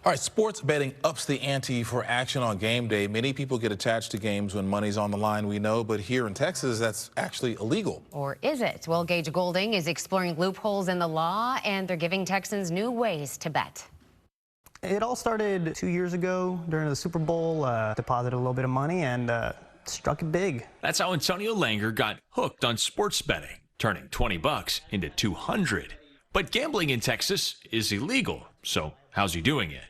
All right, sports betting ups the ante for action on game day. Many people get attached to games when money's on the line, we know, but here in Texas, that's actually illegal. Or is it? Well, Gage Goulding is exploring loopholes in the law, and they're giving Texans new ways to bet. It all started 2 years ago during the Super Bowl. Deposited a little bit of money and struck it big. That's how Antonio Langer got hooked on sports betting, turning $20 into $200. But gambling in Texas is illegal, so how's he doing it?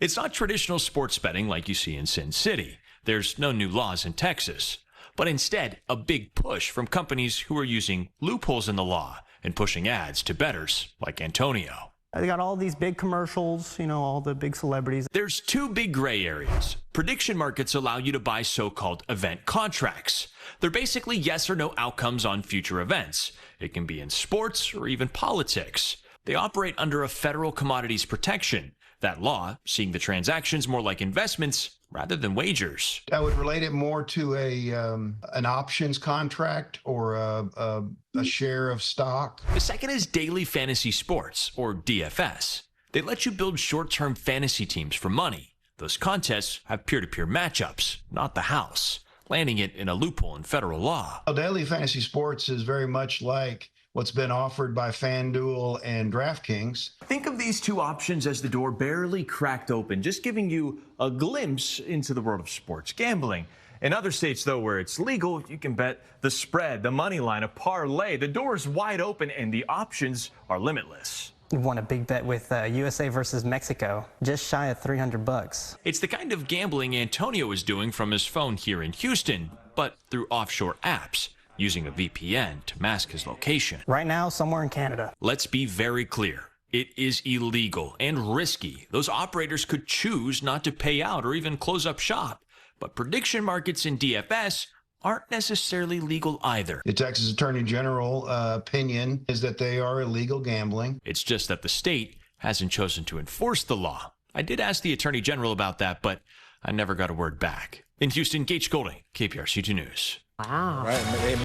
It's not traditional sports betting like you see in Sin City. There's no new laws in Texas, but instead a big push from companies who are using loopholes in the law and pushing ads to bettors like Antonio. They got all these big commercials, you know, all the big celebrities. There's two big gray areas. Prediction markets allow you to buy so-called event contracts. They're basically yes or no outcomes on future events. It can be in sports or even politics. They operate under a federal commodities protection. That law, seeing the transactions more like investments rather than wagers. I would relate it more to an options contract or a share of stock. The second is daily fantasy sports, or DFS. They let you build short-term fantasy teams for money. Those contests have peer-to-peer matchups, not the house, landing it in a loophole in federal law. Daily fantasy sports is very much like what's been offered by FanDuel and DraftKings. Think of these two options as the door barely cracked open, just giving you a glimpse into the world of sports gambling. In other states, though, where it's legal, you can bet the spread, the money line, a parlay. The door is wide open and the options are limitless. You won a big bet with USA versus Mexico, just shy of $300. It's the kind of gambling Antonio is doing from his phone here in Houston, but through offshore apps, using a VPN to mask his location. Right now, somewhere in Canada. Let's be very clear. It is illegal and risky. Those operators could choose not to pay out or even close up shop. But prediction markets in DFS aren't necessarily legal either. The Texas Attorney General opinion is that they are illegal gambling. It's just that the state hasn't chosen to enforce the law. I did ask the Attorney General about that, but I never got a word back. In Houston, Gage Goulding, KPRC2 News. Wow. Right.